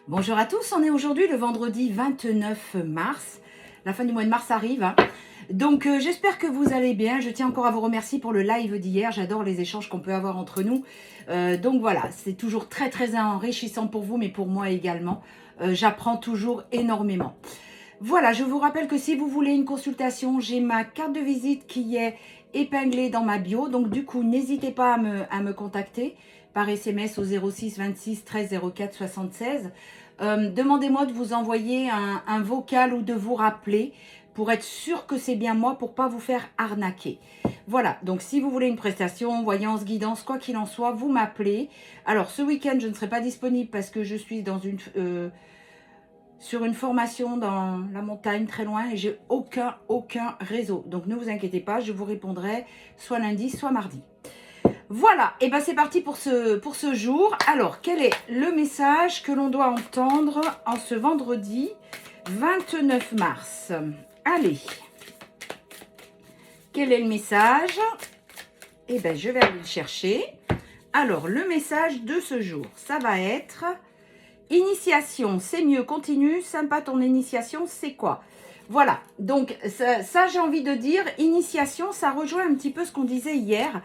Bonjour à tous, on est aujourd'hui le vendredi 29 mars. La fin du mois de mars arrive, hein. Donc j'espère que vous allez bien. Je tiens encore à vous remercier pour le live d'hier. J'adore les échanges qu'on peut avoir entre nous. Donc voilà, c'est toujours très enrichissant pour vous, mais pour moi également. J'apprends toujours énormément. Voilà, je vous rappelle que si vous voulez une consultation, j'ai ma carte de visite qui est épinglée dans ma bio. Donc du coup, n'hésitez pas à me contacter par SMS au 06 26 13 04 76. Demandez-moi de vous envoyer un vocal ou de vous rappeler pour être sûr que c'est bien moi, pour pas vous faire arnaquer. Voilà, donc si vous voulez une prestation, voyance, guidance, quoi qu'il en soit, vous m'appelez. Alors ce week-end, je ne serai pas disponible parce que je suis dans sur une formation dans la montagne très loin et j'ai aucun réseau. Donc ne vous inquiétez pas, je vous répondrai soit lundi, soit mardi. Voilà, et bien c'est parti pour ce jour. Alors, quel est le message que l'on doit entendre en ce vendredi 29 mars? Allez, quel est le message? Eh bien, je vais aller le chercher. Alors, le message de ce jour, ça va être... Initiation, c'est mieux, continue, sympa ton initiation, c'est quoi? Voilà, donc ça j'ai envie de dire, initiation, ça rejoint un petit peu ce qu'on disait hier.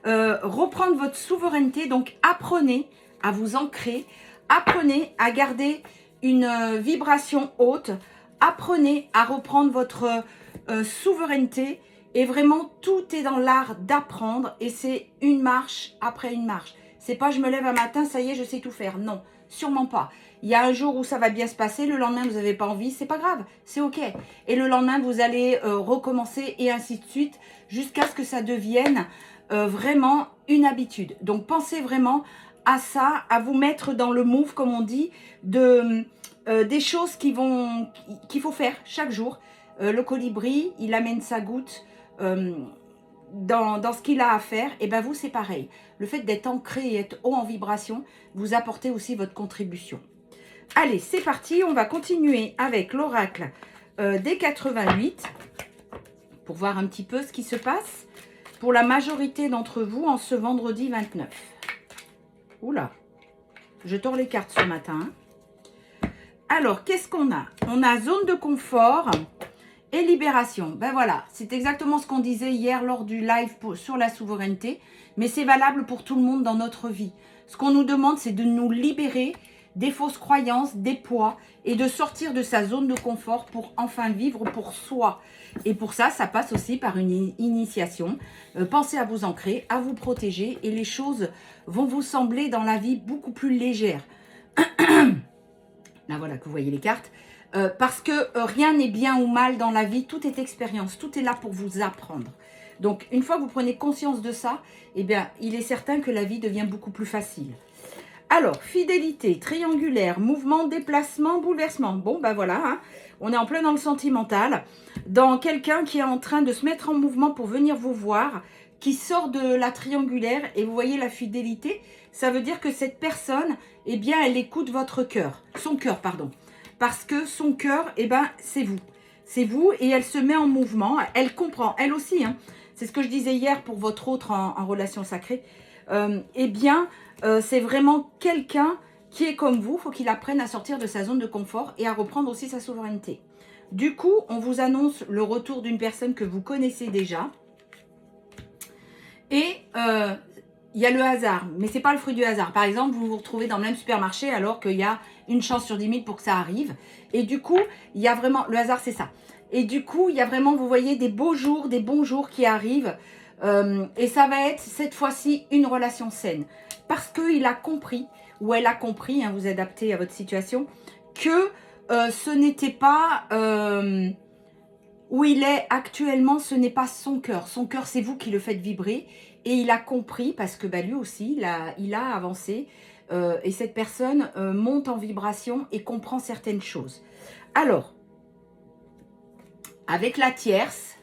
Reprendre votre souveraineté, donc apprenez à vous ancrer, apprenez à garder une vibration haute, apprenez à reprendre votre souveraineté, et vraiment tout est dans l'art d'apprendre, et c'est une marche après une marche. C'est pas je me lève un matin, ça y est, je sais tout faire. Non, sûrement pas. Il y a un jour où ça va bien se passer, le lendemain vous n'avez pas envie, c'est pas grave, c'est ok. Et le lendemain vous allez recommencer et ainsi de suite jusqu'à ce que ça devienne vraiment une habitude. Donc pensez vraiment à ça, à vous mettre dans le move, comme on dit, des choses qu'il faut faire chaque jour. Le colibri, il amène sa goutte dans ce qu'il a à faire, et ben vous c'est pareil. Le fait d'être ancré et être haut en vibration, vous apportez aussi votre contribution. Allez, c'est parti, on va continuer avec l'oracle des 88 pour voir un petit peu ce qui se passe pour la majorité d'entre vous en ce vendredi 29. Oula, je tords les cartes ce matin. Alors, qu'est-ce qu'on a? On a zone de confort et libération. Ben voilà, c'est exactement ce qu'on disait hier lors du live sur la souveraineté, mais c'est valable pour tout le monde dans notre vie. Ce qu'on nous demande, c'est de nous libérer des fausses croyances, des poids, et de sortir de sa zone de confort pour enfin vivre pour soi. Et pour ça, ça passe aussi par une initiation. Pensez à vous ancrer, à vous protéger, et les choses vont vous sembler dans la vie beaucoup plus légères. Là, voilà que vous voyez les cartes. Parce que rien n'est bien ou mal dans la vie, tout est expérience, tout est là pour vous apprendre. Donc, une fois que vous prenez conscience de ça, eh bien, il est certain que la vie devient beaucoup plus facile. Alors, fidélité, triangulaire, mouvement, déplacement, bouleversement. Bon, ben voilà, hein, on est en plein dans le sentimental, dans quelqu'un qui est en train de se mettre en mouvement pour venir vous voir, qui sort de la triangulaire, et vous voyez la fidélité, ça veut dire que cette personne, eh bien, elle écoute votre cœur, son cœur, pardon. Parce que son cœur, eh ben, c'est vous. C'est vous, et elle se met en mouvement, elle comprend, elle aussi, hein. C'est ce que je disais hier pour votre autre en relation sacrée. Eh bien, c'est vraiment quelqu'un qui est comme vous. Il faut qu'il apprenne à sortir de sa zone de confort et à reprendre aussi sa souveraineté. Du coup, on vous annonce le retour d'une personne que vous connaissez déjà. Et il y a le hasard, mais ce n'est pas le fruit du hasard. Par exemple, vous vous retrouvez dans le même supermarché alors qu'il y a une chance sur 10 000 pour que ça arrive. Et du coup, il y a vraiment... Le hasard, c'est ça. Et du coup, il y a vraiment, vous voyez, des beaux jours, des bons jours qui arrivent. Et ça va être cette fois-ci une relation saine. Parce qu'il a compris, ou elle a compris, hein, vous adaptez à votre situation, que ce n'était pas... où il est actuellement, ce n'est pas son cœur. Son cœur, c'est vous qui le faites vibrer. Et il a compris, parce que bah, lui aussi, il a avancé. Et cette personne monte en vibration et comprend certaines choses. Alors, avec la tierce,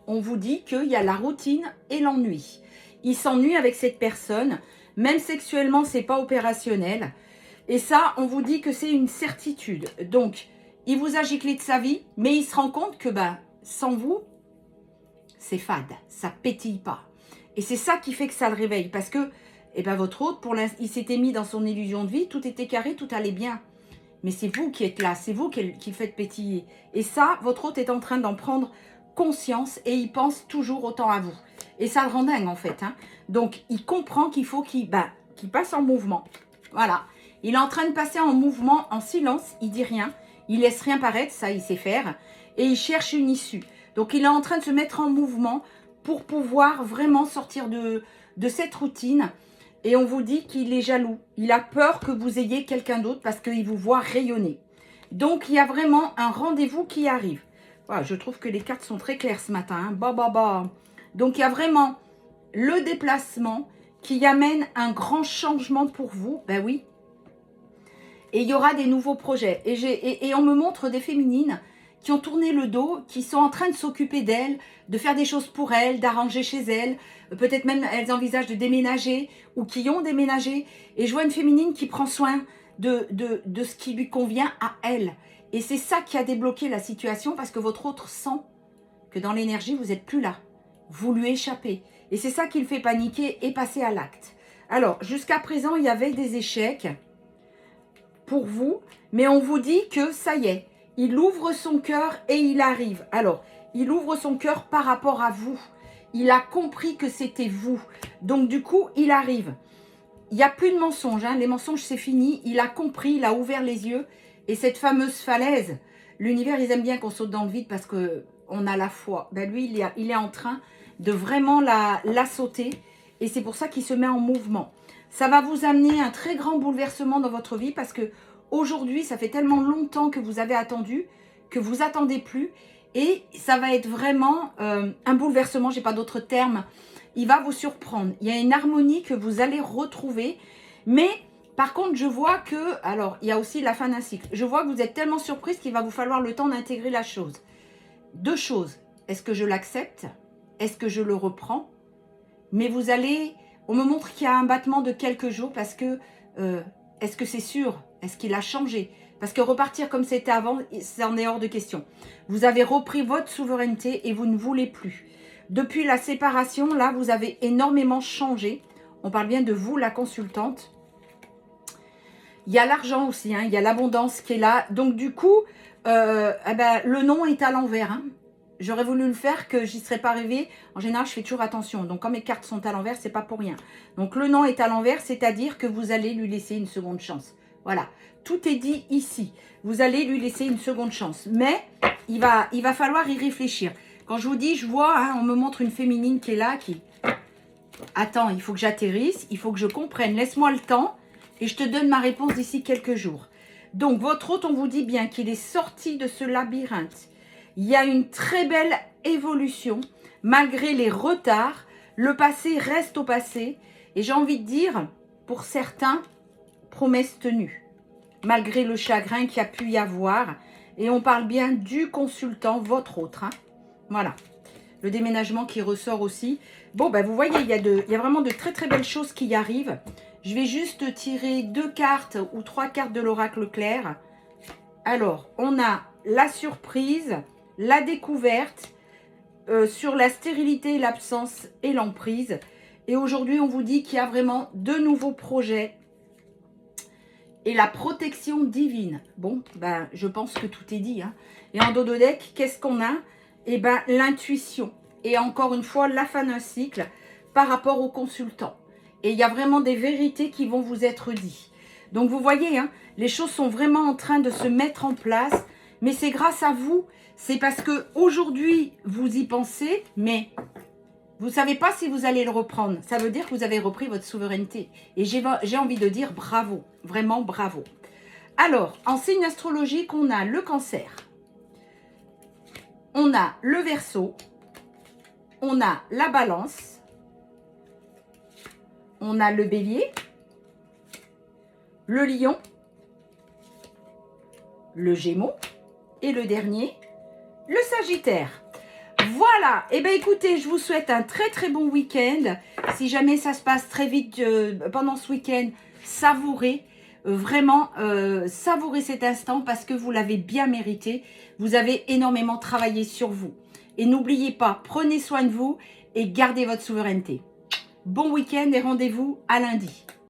on vous dit qu'il y a la routine et l'ennui. Il s'ennuie avec cette personne. Même sexuellement, c'est pas opérationnel. Et ça, on vous dit que c'est une certitude. Donc, il vous a giclé de sa vie, mais il se rend compte que bah, sans vous, c'est fade, ça pétille pas. Et c'est ça qui fait que ça le réveille. Parce que eh ben, votre hôte, il s'était mis dans son illusion de vie, tout était carré, tout allait bien. mais c'est vous qui êtes là, c'est vous qui le faites pétiller. Et ça, votre hôte est en train d'en prendre conscience et il pense toujours autant à vous. Et ça le rend dingue en fait. Hein. Donc, il comprend qu'il faut qu'il passe en mouvement. Voilà. Il est en train de passer en mouvement, en silence, il dit rien. Il laisse rien paraître, ça il sait faire. Et il cherche une issue. Donc, il est en train de se mettre en mouvement pour pouvoir vraiment sortir de cette routine. Et on vous dit qu'il est jaloux. Il a peur que vous ayez quelqu'un d'autre parce qu'il vous voit rayonner. Donc, il y a vraiment un rendez-vous qui arrive. Voilà, je trouve que les cartes sont très claires ce matin. Hein. Donc, il y a vraiment le déplacement qui amène un grand changement pour vous. Ben oui. Et il y aura des nouveaux projets. Et on me montre des féminines qui ont tourné le dos, qui sont en train de s'occuper d'elles, de faire des choses pour elles, d'arranger chez elles. Peut-être même elles envisagent de déménager ou qui ont déménagé. Et je vois une féminine qui prend soin de ce qui lui convient à elle. Et c'est ça qui a débloqué la situation parce que votre autre sent que dans l'énergie, vous n'êtes plus là. Vous lui échappez. Et c'est ça qui le fait paniquer et passer à l'acte. Alors, jusqu'à présent, il y avait des échecs pour vous, mais on vous dit que ça y est, il ouvre son cœur et il arrive. Alors, il ouvre son cœur par rapport à vous. Il a compris que c'était vous. Donc, du coup, il arrive. Il n'y a plus de mensonges. Hein. Les mensonges, c'est fini. Il a compris, il a ouvert les yeux. Et cette fameuse falaise, l'univers, ils aiment bien qu'on saute dans le vide parce qu'on a la foi. Ben lui, il est en train de vraiment la sauter. Et c'est pour ça qu'il se met en mouvement. Ça va vous amener un très grand bouleversement dans votre vie parce que aujourd'hui, ça fait tellement longtemps que vous avez attendu, que vous attendez plus. Et ça va être vraiment un bouleversement, j'ai pas d'autre terme. Il va vous surprendre. Il y a une harmonie que vous allez retrouver. Mais par contre, je vois que... Alors, il y a aussi la fin d'un cycle. Je vois que vous êtes tellement surprise qu'il va vous falloir le temps d'intégrer la chose. Deux choses. Est-ce que je l'accepte? Est-ce que je le reprends? Mais vous allez... On me montre qu'il y a un battement de quelques jours parce que... est-ce que c'est sûr? Est-ce qu'il a changé? Parce que repartir comme c'était avant, ça en est hors de question. Vous avez repris votre souveraineté et vous ne voulez plus. Depuis la séparation, là, vous avez énormément changé. On parle bien de vous, la consultante. Il y a l'argent aussi, hein, il y a l'abondance qui est là. Donc, du coup, le nom est à l'envers. Hein. J'aurais voulu le faire, que j'y serais pas arrivée. En général, je fais toujours attention. Donc, quand mes cartes sont à l'envers, c'est pas pour rien. Donc, le nom est à l'envers, c'est-à-dire que vous allez lui laisser une seconde chance. Voilà. Tout est dit ici. Vous allez lui laisser une seconde chance. Mais, il va falloir y réfléchir. Quand je vous dis, je vois, hein, on me montre une féminine qui est là, qui... Attends, il faut que j'atterrisse, il faut que je comprenne. Laisse-moi le temps et je te donne ma réponse d'ici quelques jours. Donc, votre hôte, on vous dit bien qu'il est sorti de ce labyrinthe. Il y a une très belle évolution, malgré les retards. Le passé reste au passé. Et j'ai envie de dire, pour certains, promesse tenue. Malgré le chagrin qu'il y a pu y avoir. Et on parle bien du consultant, votre autre. Hein. Voilà. Le déménagement qui ressort aussi. Bon, ben vous voyez, il y a vraiment de très très belles choses qui y arrivent. Je vais juste tirer 2 cartes ou 3 cartes de l'oracle clair. Alors, on a la surprise, la découverte, sur la stérilité, l'absence et l'emprise. Et aujourd'hui, on vous dit qu'il y a vraiment de nouveaux projets. Et la protection divine. Bon, ben, je pense que tout est dit. Hein. Et en dos de deck, qu'est-ce qu'on a? Eh bien, l'intuition. Et encore une fois, la fin d'un cycle par rapport au consultant. Et il y a vraiment des vérités qui vont vous être dites. Donc, vous voyez, hein, les choses sont vraiment en train de se mettre en place. Mais c'est grâce à vous. C'est parce que aujourd'hui vous y pensez, mais vous ne savez pas si vous allez le reprendre. Ça veut dire que vous avez repris votre souveraineté. Et j'ai envie de dire bravo. Vraiment bravo. Alors, en signe astrologique, on a le Cancer. On a le Verseau, on a la Balance, on a le Bélier, le Lion, le Gémeaux et le dernier, le Sagittaire. Voilà, et bien écoutez, je vous souhaite un très très bon week-end. Si jamais ça se passe très vite pendant ce week-end, savourez. Vraiment, savourez cet instant parce que vous l'avez bien mérité. Vous avez énormément travaillé sur vous. Et n'oubliez pas, prenez soin de vous et gardez votre souveraineté. Bon week-end et rendez-vous à lundi.